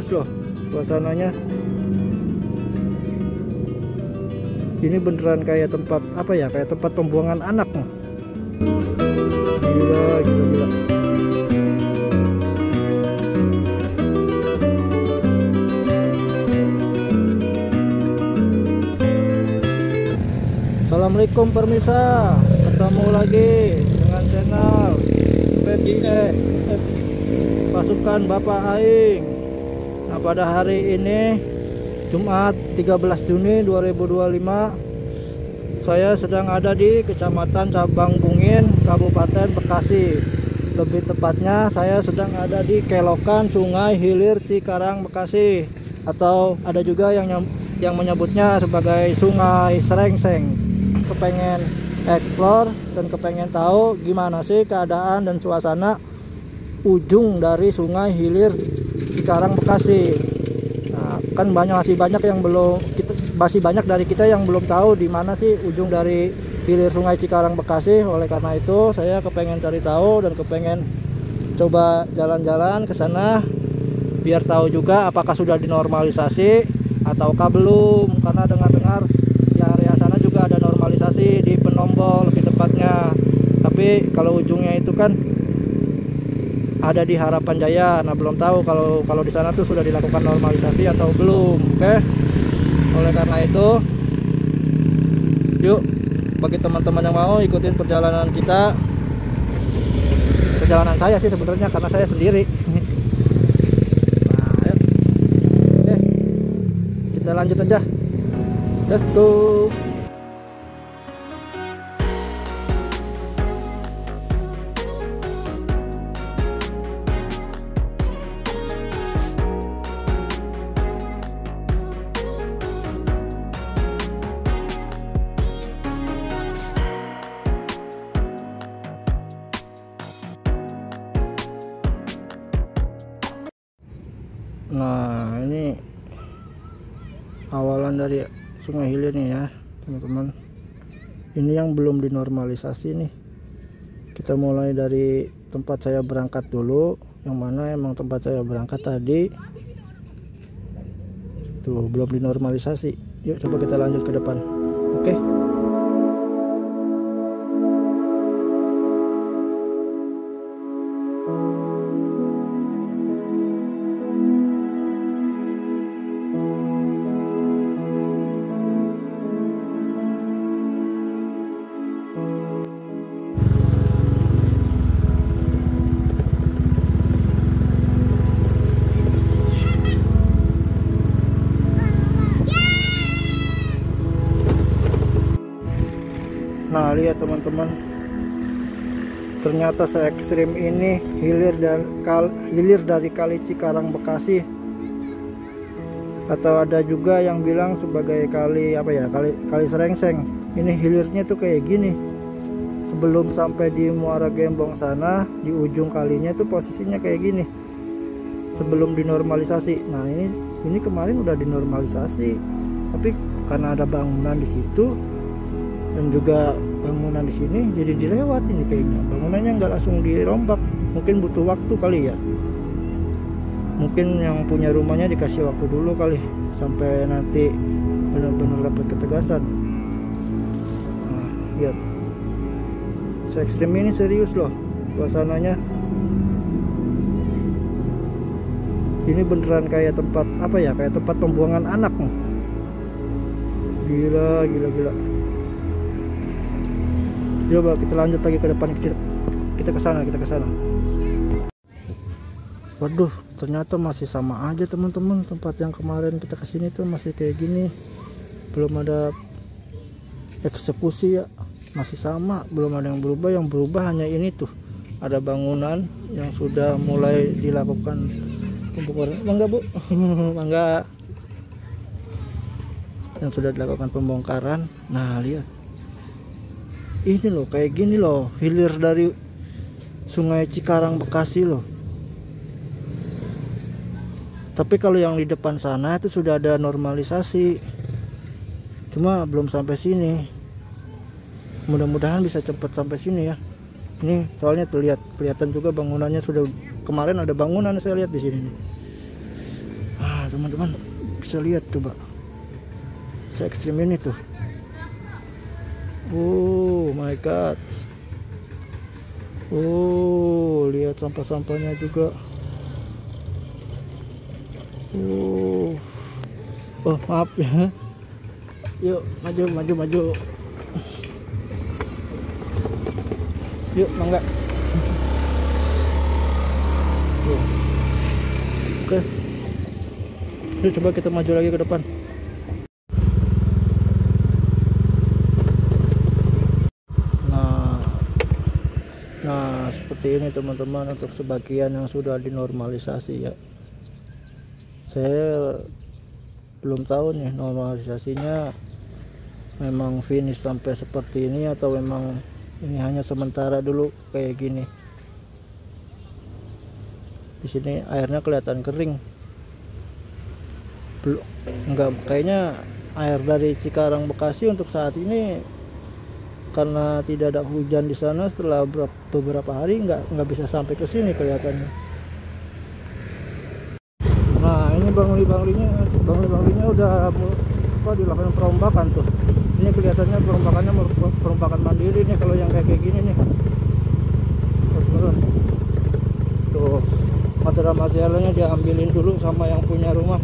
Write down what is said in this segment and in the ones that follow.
serius loh suasananya. Ini beneran kayak tempat apa ya, kayak tempat pembuangan anak. Gila. Assalamualaikum permisa, ketemu lagi dengan channel Pasukan Bapak Aing. Nah, pada hari ini Jumat 13 Juni 2025, saya sedang ada di Kecamatan Cabang Bungin, Kabupaten Bekasi. Lebih tepatnya saya sedang ada di kelokan Sungai Hilir Cikarang Bekasi, atau ada juga yang menyebutnya sebagai Sungai Srengseng. Kepengen explore dan kepengen tahu gimana sih keadaan dan suasana ujung dari Sungai Hilir Cikarang Bekasi. Nah, kan masih banyak dari kita yang belum tahu di mana sih ujung dari hilir Sungai Cikarang Bekasi. Oleh karena itu saya kepengen cari tahu dan kepengen coba jalan-jalan ke sana biar tahu juga apakah sudah dinormalisasi ataukah belum, karena dengar-dengar di area sana juga ada normalisasi di Penombol lebih tepatnya. Tapi kalau ujungnya itu kan ada di Harapan Jaya. Nah, belum tahu kalau di sana tuh sudah dilakukan normalisasi atau belum. Oke. Oleh karena itu, yuk bagi teman-teman yang mau ikutin perjalanan kita, perjalanan saya sih sebenarnya karena saya sendiri. Nah, ayo. Oke. Kita lanjut aja. Let's go. Nah, ini awalan dari Sungai Hilir nih ya teman-teman. Ini yang belum dinormalisasi nih. Kita mulai dari tempat saya berangkat dulu, yang mana emang tempat saya berangkat tadi tuh belum dinormalisasi. Yuk coba kita lanjut ke depan. Oke. Nah, lihat teman-teman, ternyata se ekstrim ini hilir dari Kali Cikarang Bekasi, atau ada juga yang bilang sebagai kali Srengseng. Ini hilirnya tuh kayak gini. Sebelum sampai di Muara Gembong sana, di ujung kalinya tuh posisinya kayak gini. Sebelum dinormalisasi. Nah, ini kemarin udah dinormalisasi, tapi karena ada bangunan di situ dan juga bangunan di sini, jadi dilewat ini kayaknya. Bangunannya nggak langsung dirombak, mungkin butuh waktu kali ya. Mungkin yang punya rumahnya dikasih waktu dulu kali sampai nanti benar-benar dapat ketegasan. Nah, lihat, se ekstrim ini serius loh suasananya. Ini beneran kayak tempat apa ya, kayak tempat pembuangan anak. Gila. Coba kita lanjut lagi ke depan, kita ke sana. Waduh, ternyata masih sama aja teman-teman. Tempat yang kemarin kita kesini tuh masih kayak gini, belum ada eksekusi ya, masih sama, belum ada yang berubah. Yang berubah hanya ini tuh, ada bangunan yang sudah mulai dilakukan pembongkaran. Mangga bu, mangga, yang sudah dilakukan pembongkaran. Nah, lihat. Ini loh, kayak gini loh hilir dari Sungai Cikarang Bekasi loh. Tapi kalau yang di depan sana itu sudah ada normalisasi, cuma belum sampai sini. Mudah-mudahan bisa cepat sampai sini ya. Ini soalnya terlihat kelihatan juga bangunannya sudah, kemarin ada bangunan saya lihat di sini nih. Nah teman-teman bisa lihat coba, se ekstrim ini tuh. Oh my god. Oh, lihat sampah-sampahnya juga. Oh maaf ya. Yuk maju. Yuk mangga. Oke. Yuk coba kita maju lagi ke depan. Nah seperti ini teman-teman, untuk sebagian yang sudah dinormalisasi ya. Saya belum tahu nih normalisasinya memang finish sampai seperti ini atau memang ini hanya sementara dulu kayak gini. Di sini airnya kelihatan kering. Belum, enggak, kayaknya air dari Cikarang Bekasi untuk saat ini karena tidak ada hujan di sana, setelah beberapa hari nggak bisa sampai ke sini kelihatannya. Nah ini bangli-banglinya udah dilakukan perombakan tuh. Ini kelihatannya perombakan mandiri nih kalau yang kayak gini nih. Tuh material-materialnya diambilin dulu sama yang punya rumah.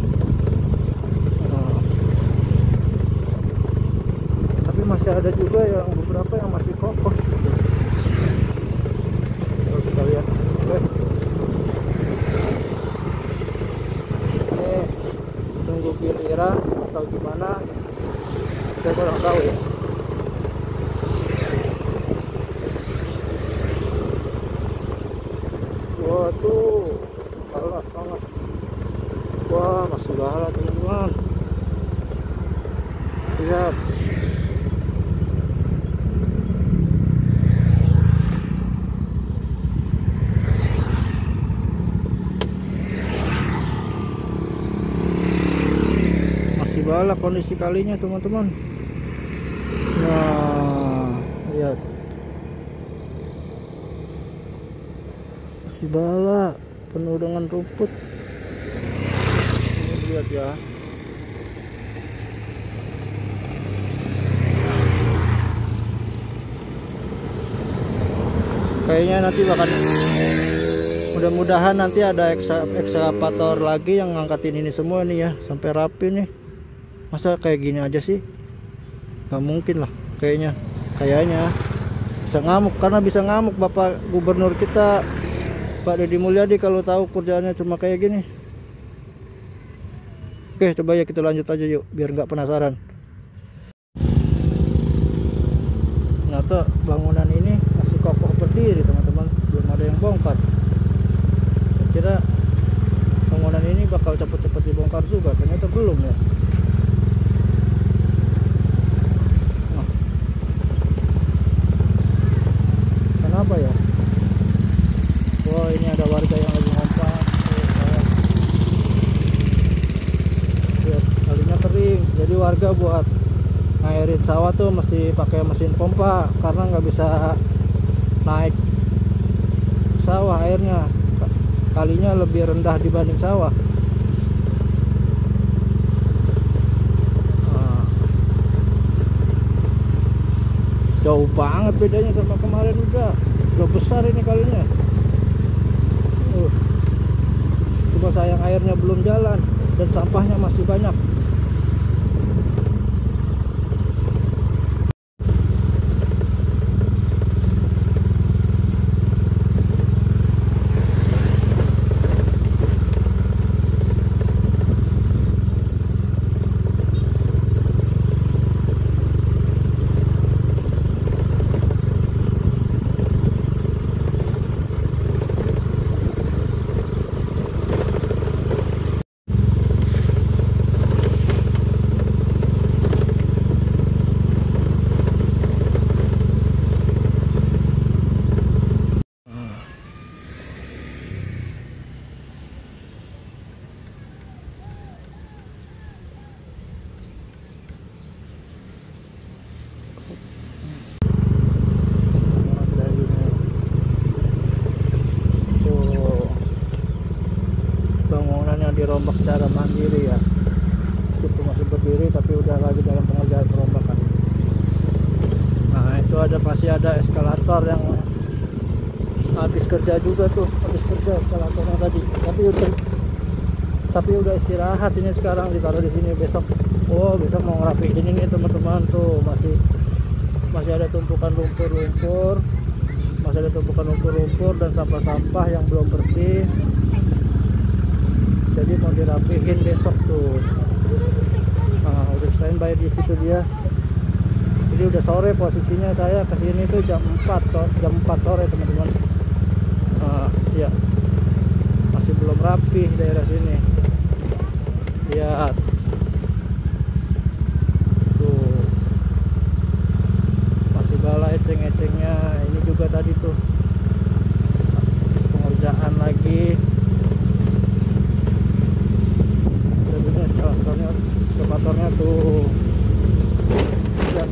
Nah, tapi masih ada juga yang beberapa yang masih kokoh gitu. Kalau kita lihat, ini tunggu giliran atau gimana, saya kurang tahu ya. Wah tuh galak banget. Wah masih galak teman-teman. Lihat. Masih galak kondisi kalinya teman-teman. Nah lihat, masih balak, penuh dengan rumput. Ini lihat ya. Kayaknya nanti bakal, mudah-mudahan nanti ada ekskavator lagi yang ngangkatin ini semua nih ya, sampai rapi nih. Masa kayak gini aja sih? Nggak mungkin lah kayaknya bisa ngamuk, karena bisa ngamuk Bapak Gubernur kita Pak Deddy Mulyadi kalau tahu kerjaannya cuma kayak gini. Oke coba ya kita lanjut aja yuk biar nggak penasaran. Ternyata bangunan ini masih kokoh berdiri teman-teman, belum ada yang bongkar. Saya kira bangunan ini bakal cepet-cepet dibongkar juga, ternyata belum ya. Kenapa ya? Wah ini ada warga yang lagi ngompak. Lihat kalinya kering, jadi warga buat ngairin sawah tuh mesti pakai mesin pompa karena nggak bisa naik sawah, airnya kalinya lebih rendah dibanding sawah. Jauh banget bedanya sama kemarin, udah besar ini kalinya. Cuma sayang airnya belum jalan dan sampahnya masih banyak. merombak secara mandiri ya, meskipun masih berdiri tapi udah lagi dalam pengerjaan perombakan. Nah itu masih ada eskalator yang habis kerja juga tuh, habis kerja eskalatornya tadi, tapi udah istirahat. Ini sekarang ditaruh di sini, besok besok mau ngerapiin ini teman-teman. Tuh masih ada tumpukan lumpur, dan sampah-sampah yang belum bersih, jadi mau dirapihin besok tuh. Nah udah standby di situ dia. Jadi udah sore, posisinya saya kesini tuh jam 4 sore teman-teman. Ya masih belum rapi daerah sini. Lihat tuh, masih bala eceng-ecengnya. Ini juga tadi tuh pengerjaan lagi. Jadinya eskalatornya tuh ya,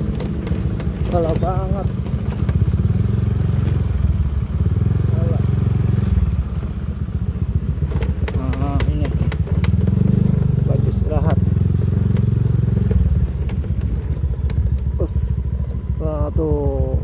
kalah banget. Ini baju istirahat. Tuh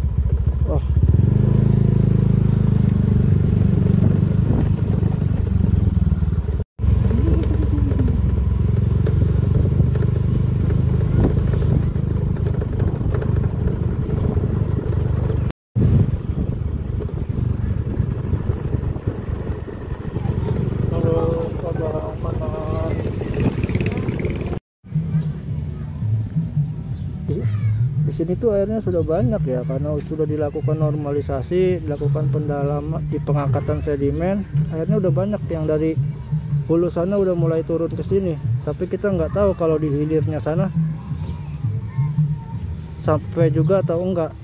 di sini tuh airnya sudah banyak ya, karena sudah dilakukan normalisasi, dilakukan pendalaman di pengangkatan sedimen. Airnya udah banyak, yang dari hulu sana udah mulai turun ke sini, tapi kita nggak tahu kalau di hilirnya sana sampai juga atau enggak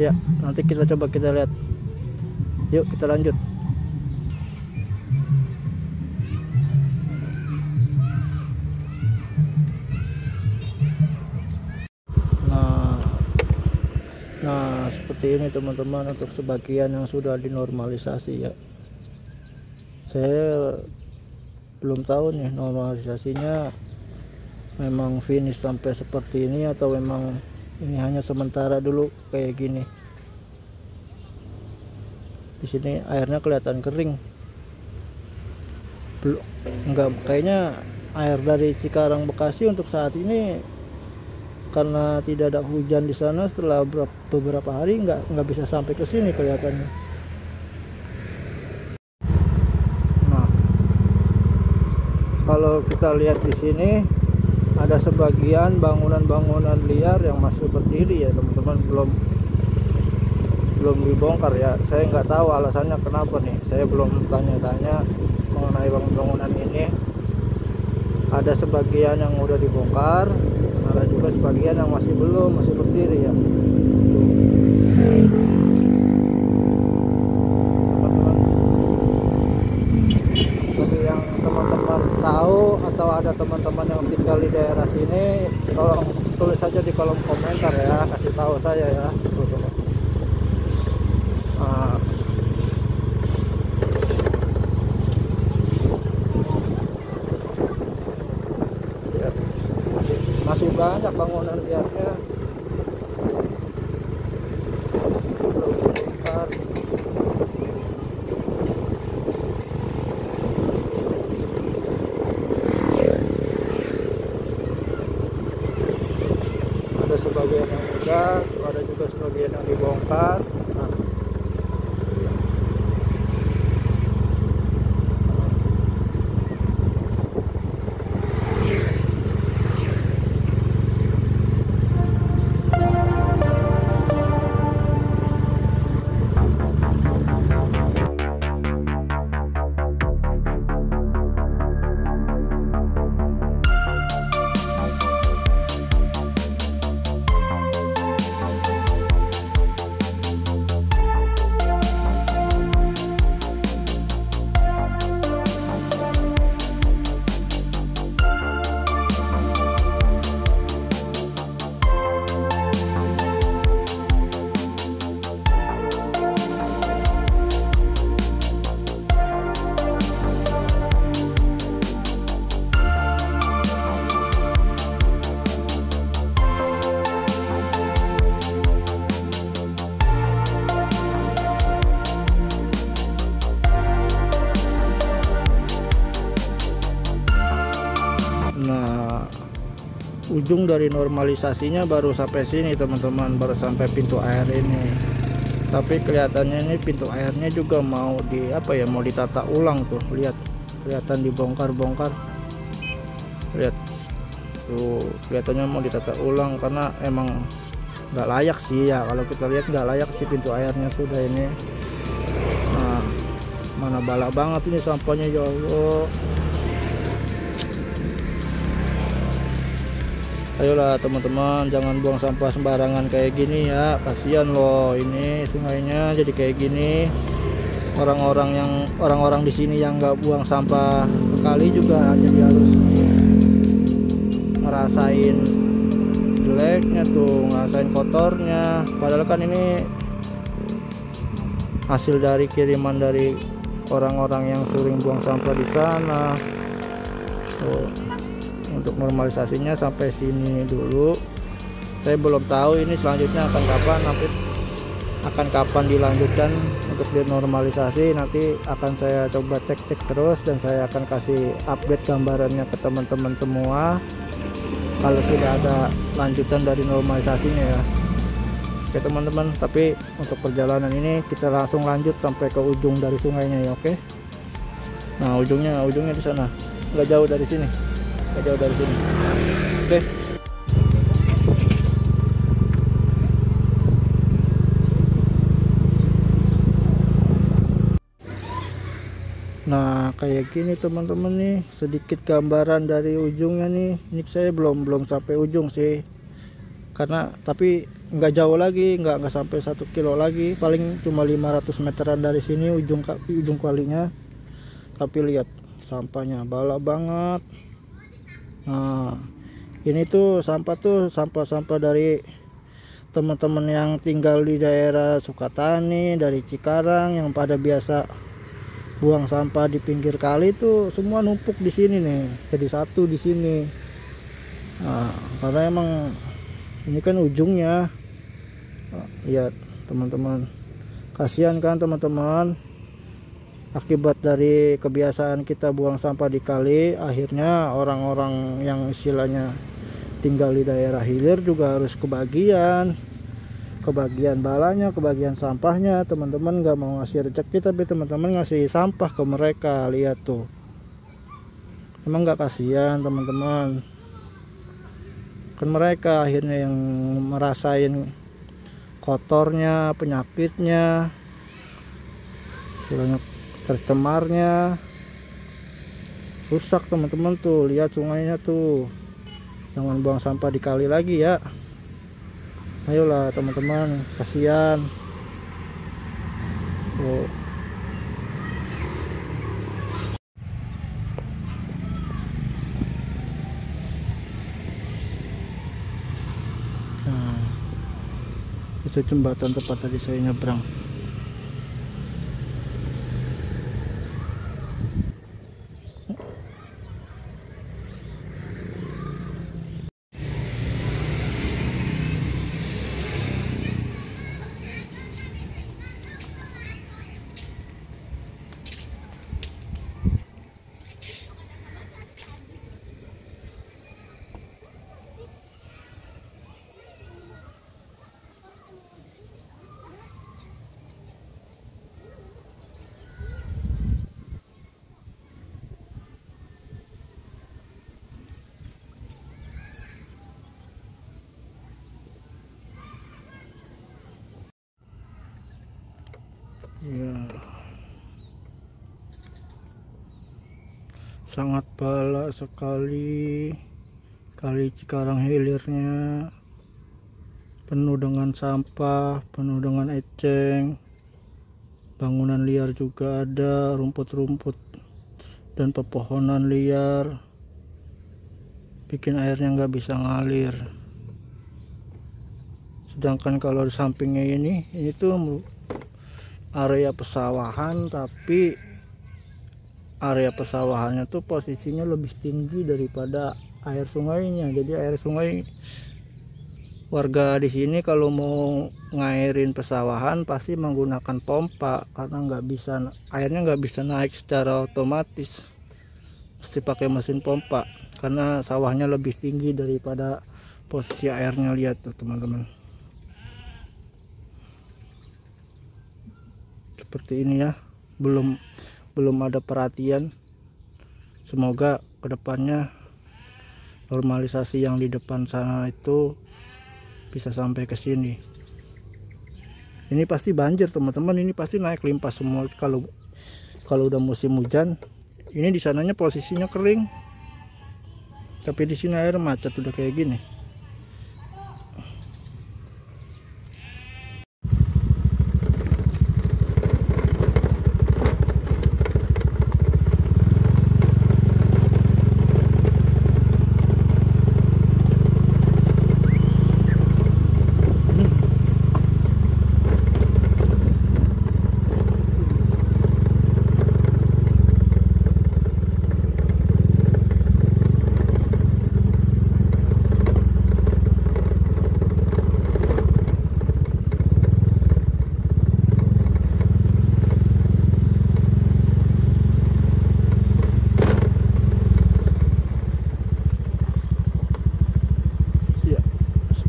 ya. Nanti kita coba lihat. Yuk kita lanjut. Nah seperti ini teman-teman, untuk sebagian yang sudah dinormalisasi ya. Saya belum tahu nih normalisasinya memang finish sampai seperti ini atau memang ini hanya sementara dulu kayak gini. Di sini airnya kelihatan kering. Belum, enggak, kayaknya air dari Cikarang Bekasi untuk saat ini, karena tidak ada hujan di sana, setelah beberapa hari nggak bisa sampai ke sini kelihatannya. Nah, kalau kita lihat di sini ada sebagian bangunan-bangunan liar yang masih berdiri ya teman-teman, belum dibongkar ya. Saya nggak tahu alasannya kenapa nih. Saya belum tanya-tanya mengenai bangunan ini. Ada sebagian yang udah dibongkar, ada juga sebagian yang masih berdiri ya. Teman-teman, bagi yang teman-teman tahu atau ada teman-teman yang tinggal di daerah sini, tolong tulis saja di kolom komentar ya, kasih tahu saya ya. Masih banyak bangunan liarnya. Ada sebagian yang udah, ada juga sebagian yang dibongkar. ujung dari normalisasinya baru sampai sini teman-teman, baru sampai pintu air ini. Tapi kelihatannya ini pintu airnya juga mau mau ditata ulang tuh, lihat, kelihatan dibongkar-bongkar, lihat tuh, kelihatannya mau ditata ulang karena emang nggak layak sih ya, kalau kita lihat nggak layak sih pintu airnya sudah ini. Nah, mana balak banget ini sampahnya, ya Allah. Ayolah teman-teman, jangan buang sampah sembarangan kayak gini ya, kasihan loh ini sungainya jadi kayak gini. Orang-orang di sini yang nggak buang sampah sekali juga jadi harus ngerasain jeleknya tuh, ngerasain kotornya. Padahal kan ini hasil dari kiriman dari orang-orang yang sering buang sampah di sana. Tuh, untuk normalisasinya sampai sini dulu. Saya belum tahu ini selanjutnya akan kapan dilanjutkan untuk dinormalisasi. Nanti akan saya coba cek terus dan saya akan kasih update gambarannya ke teman-teman semua kalau sudah ada lanjutan dari normalisasinya ya. Oke teman-teman, tapi untuk perjalanan ini kita langsung lanjut sampai ke ujung dari sungainya ya, oke. Nah, ujungnya di sana, nggak jauh dari sini. Oke. Nah, kayak gini teman-teman nih, sedikit gambaran dari ujungnya nih. Ini saya belum sampai ujung sih, karena tapi nggak jauh lagi, nggak sampai 1 kilo lagi, paling cuma 500 meteran dari sini ujung kalinya. Tapi lihat sampahnya balak banget. Nah, ini tuh sampah dari teman-teman yang tinggal di daerah Sukatani, dari Cikarang, yang pada biasa buang sampah di pinggir kali tuh semua numpuk di sini nih, jadi satu di sini. Nah, karena emang ini kan ujungnya. Nah, lihat teman-teman, kasihan kan teman-teman, akibat dari kebiasaan kita buang sampah di kali, akhirnya orang-orang yang istilahnya tinggal di daerah hilir juga harus kebagian balanya, kebagian sampahnya. Teman-teman nggak mau ngasih rezeki, tapi teman-teman ngasih sampah ke mereka. Lihat tuh, emang nggak kasihan teman-teman? Kan mereka akhirnya yang merasain kotornya, penyakitnya, istilahnya tercemarnya, rusak teman-teman. Tuh lihat sungainya tuh, jangan buang sampah di kali lagi ya. Ayolah teman-teman, kasihan. Tuh. Nah, itu jembatan tempat tadi saya nyebrang. Ya, sangat balak sekali kali Cikarang hilirnya, penuh dengan sampah, penuh dengan eceng, bangunan liar juga ada, rumput-rumput dan pepohonan liar, bikin airnya nggak bisa ngalir. Sedangkan kalau di sampingnya ini tuh area pesawahan, tapi area pesawahannya tuh posisinya lebih tinggi daripada air sungainya. Jadi air sungai, warga di sini kalau mau ngairin pesawahan pasti menggunakan pompa, karena airnya nggak bisa naik secara otomatis, mesti pakai mesin pompa karena sawahnya lebih tinggi daripada posisi airnya, lihat tuh teman-teman, seperti ini ya. Belum ada perhatian. Semoga kedepannya normalisasi yang di depan sana itu bisa sampai ke sini. Ini pasti banjir teman-teman, ini pasti naik limpah semua kalau udah musim hujan. Ini di sananya posisinya kering, tapi di sini air macet udah kayak gini.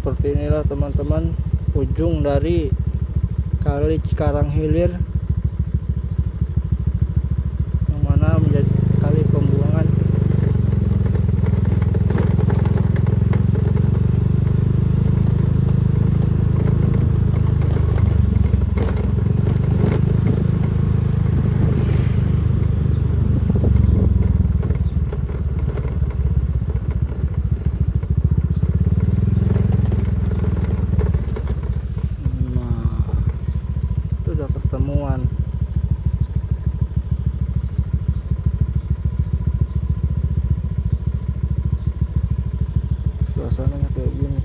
Seperti inilah teman-teman ujung dari Kali Cikarang Hilir, yang mana menjadi kali pembuangan. Pertemuan suasananya kayak gini.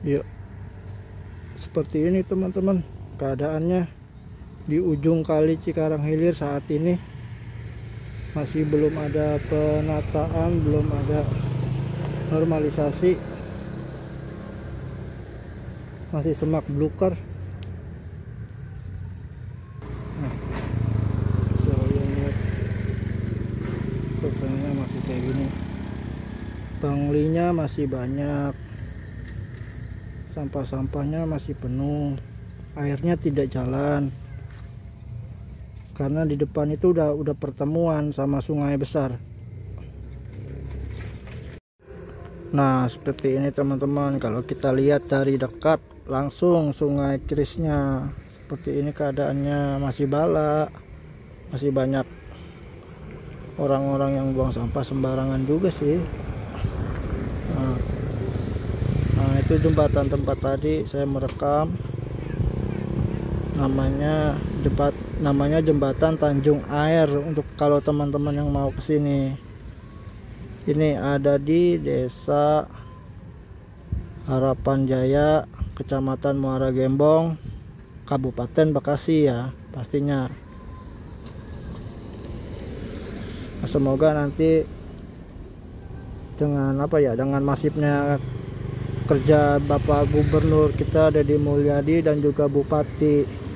Yuk, seperti ini teman-teman keadaannya di ujung Kali Cikarang Hilir saat ini. Masih belum ada penataan, belum ada normalisasi, masih semak belukar. Nah, saya lihat suasananya masih kayak gini. Panglinya masih banyak, sampah-sampahnya masih penuh, airnya tidak jalan karena di depan itu udah pertemuan sama sungai besar. Nah, seperti ini teman-teman, kalau kita lihat dari dekat langsung sungai Krisnya. Seperti ini keadaannya, masih bala, masih banyak orang-orang yang buang sampah sembarangan juga sih. Nah, itu jembatan tempat tadi saya merekam, namanya jembatan Tanjung Air. Untuk kalau teman-teman yang mau kesini, ini ada di Desa Harapan Jaya, Kecamatan Muara Gembong, Kabupaten Bekasi ya pastinya. Nah, semoga nanti dengan dengan masifnya kerja Bapak Gubernur kita Deddy Mulyadi dan juga Bupati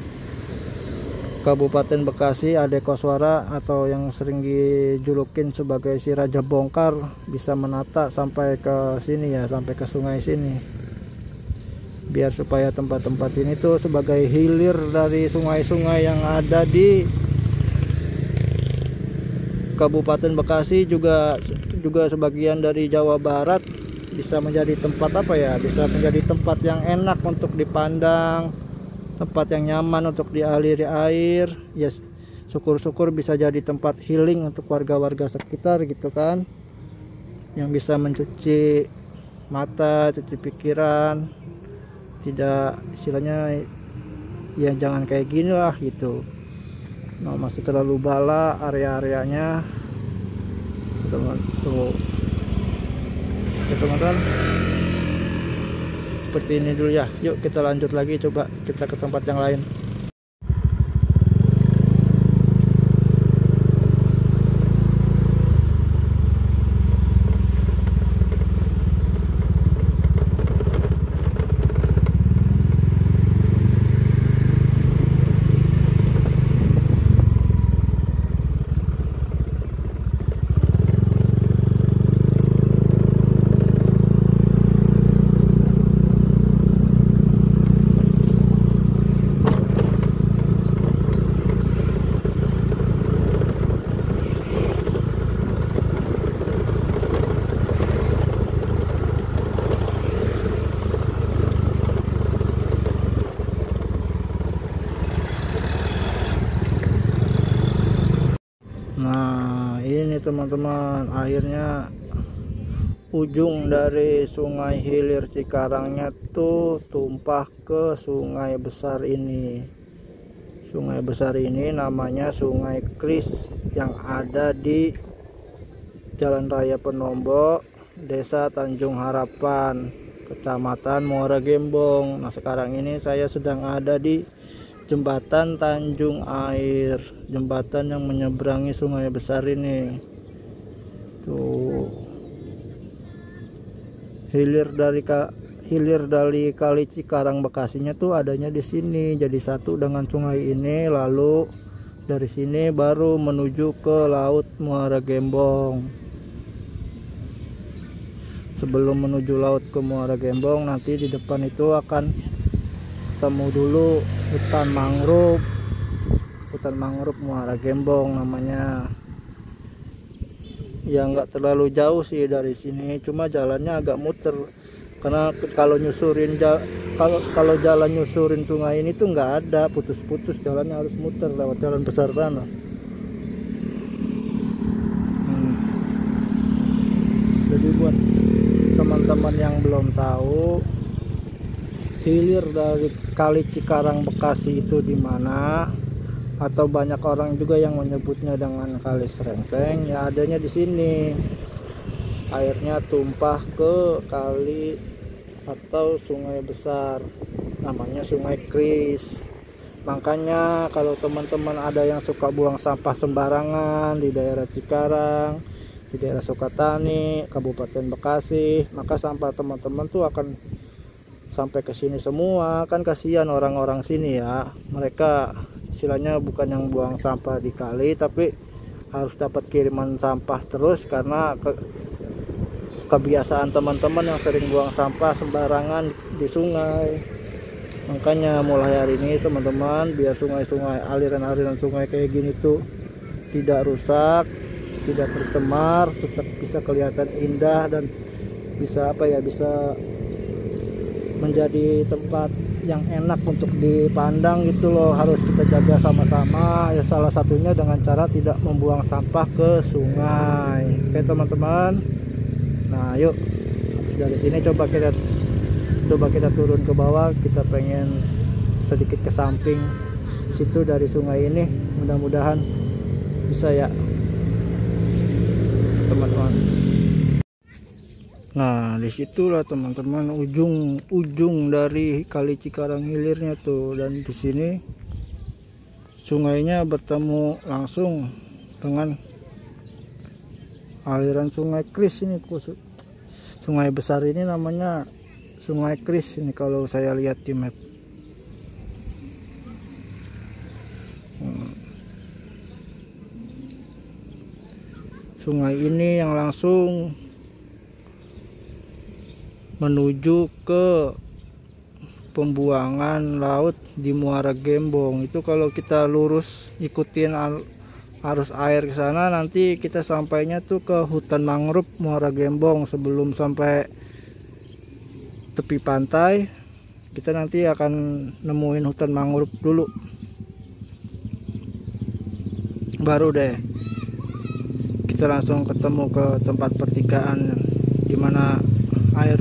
Kabupaten Bekasi Ade Koswara, atau yang sering dijulukin sebagai si Raja Bongkar, bisa menata sampai ke sini ya, sampai ke sungai sini, biar supaya tempat-tempat ini tuh sebagai hilir dari sungai-sungai yang ada di Kabupaten Bekasi, juga sebagian dari Jawa Barat, bisa menjadi tempat bisa menjadi tempat yang enak untuk dipandang, tempat yang nyaman untuk dialiri air ya. Syukur-syukur bisa jadi tempat healing untuk warga-warga sekitar gitu kan, yang bisa mencuci mata, cuci pikiran, tidak istilahnya ya jangan kayak gini lah gitu. Nah, masih terlalu bala area-areanya teman-teman. Seperti ini dulu ya. Yuk kita lanjut lagi, coba kita ke tempat yang lain. teman-teman, akhirnya ujung dari Sungai Hilir Cikarangnya tuh tumpah ke sungai besar ini. Sungai besar ini namanya Sungai Kris yang ada di Jalan Raya Penombok, Desa Tanjung Harapan, Kecamatan Muara Gembong. Nah, sekarang ini saya sedang ada di Jembatan Tanjung Air, jembatan yang menyeberangi sungai besar ini. Tuh, hilir dari Kali Cikarang Bekasinya tuh adanya di sini, jadi satu dengan sungai ini. Lalu dari sini baru menuju ke Laut Muara Gembong. Sebelum menuju laut ke Muara Gembong, nanti di depan itu akan ketemu dulu hutan mangrove Muara Gembong namanya. Ya nggak terlalu jauh sih dari sini, cuma jalannya agak muter karena kalau jalan nyusurin sungai ini tuh nggak ada, putus-putus, jalannya harus muter lewat jalan besar sana. Jadi buat teman-teman yang belum tahu, hilir dari Kali Cikarang Bekasi itu di mana, atau banyak orang juga yang menyebutnya dengan Kali Serengkeng, ya adanya di sini. Airnya tumpah ke kali atau sungai besar, namanya Sungai Kris. Makanya kalau teman-teman ada yang suka buang sampah sembarangan di daerah Cikarang, di daerah Sukatani, Kabupaten Bekasi, maka sampah teman-teman tuh akan sampai ke sini semua. Kan kasihan orang-orang sini ya, mereka istilahnya bukan yang buang sampah di kali, tapi harus dapat kiriman sampah terus karena kebiasaan teman-teman yang sering buang sampah sembarangan di sungai. Makanya mulai hari ini teman-teman, biar sungai-sungai, aliran-aliran sungai kayak gini tuh tidak rusak, tidak tercemar, tetap bisa kelihatan indah dan bisa bisa menjadi tempat yang enak untuk dipandang gitu loh. Harus kita jaga sama-sama ya, salah satunya dengan cara tidak membuang sampah ke sungai. Oke teman-teman, nah yuk dari sini coba kita turun ke bawah. Kita pengen sedikit ke samping situ dari sungai ini, mudah-mudahan bisa ya teman-teman. Nah disitulah teman-teman ujung dari Kali Cikarang hilirnya tuh, dan di sini sungainya bertemu langsung dengan aliran Sungai Kris ini. Sungai besar ini namanya Sungai Kris ini kalau saya lihat di map. Sungai ini yang langsung menuju ke pembuangan laut di Muara Gembong. Itu kalau kita lurus ikutin arus air ke sana, nanti kita sampainya tuh ke hutan mangrove Muara Gembong. Sebelum sampai tepi pantai, kita nanti akan nemuin hutan mangrove dulu, baru deh kita langsung ketemu ke tempat pertigaan di mana air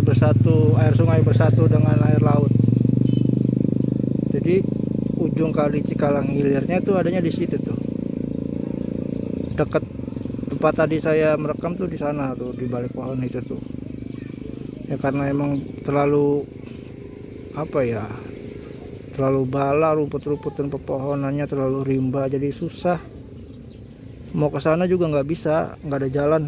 sungai bersatu dengan air laut. Jadi ujung Kali Cikarang hilirnya tuh adanya di situ tuh, dekat tempat tadi saya merekam tuh, di sana tuh, di balik pohon itu tuh. Ya karena emang terlalu terlalu bala, rumput-rumput dan pepohonannya terlalu rimba, jadi susah mau ke sana juga nggak bisa, nggak ada jalan.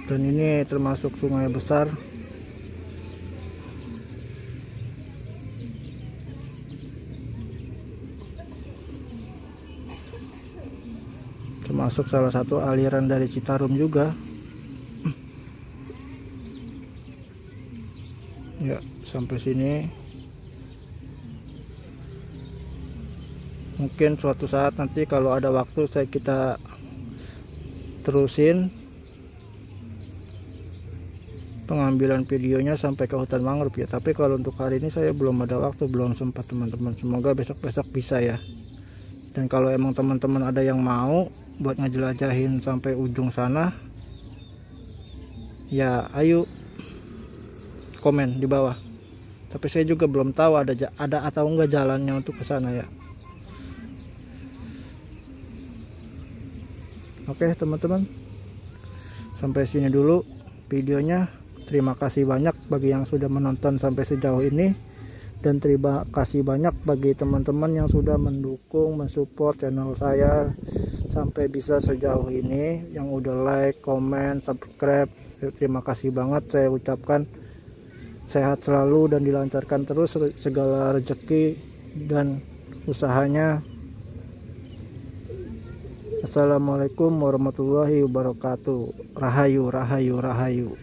Dan ini termasuk sungai besar. Termasuk salah satu aliran dari Citarum juga. Ya, sampai sini. Mungkin suatu saat nanti kalau ada waktu kita terusin pengambilan videonya sampai ke hutan mangrove ya. Tapi kalau untuk hari ini saya belum ada waktu, belum sempat teman-teman. Semoga besok-besok bisa ya. Dan kalau emang teman-teman ada yang mau buat ngejelajahin sampai ujung sana, ya ayo komen di bawah. Tapi saya juga belum tahu ada atau enggak jalannya untuk ke sana ya. Oke teman-teman, sampai sini dulu videonya. Terima kasih banyak bagi yang sudah menonton sampai sejauh ini, dan terima kasih banyak bagi teman-teman yang sudah mendukung, mensupport channel saya sampai bisa sejauh ini, yang udah like, comment, subscribe. Terima kasih banget. Saya ucapkan sehat selalu dan dilancarkan terus segala rezeki dan usahanya. Assalamualaikum warahmatullahi wabarakatuh. Rahayu, rahayu, rahayu.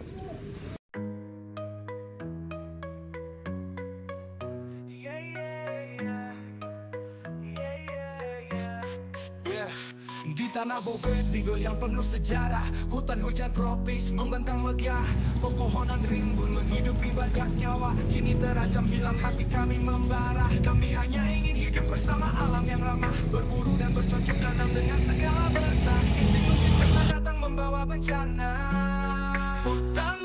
Di tanah Bouvet, Digel yang penuh sejarah, hutan hujan tropis membentang megah, pepohonan rimbun menghidupi banyak nyawa. Kini terancam hilang, hati kami membara. Kami hanya ingin hidup bersama alam yang ramah, berburu dan bercocok tanam dengan segala berkah. Musim-musim besar datang membawa bencana. Hutan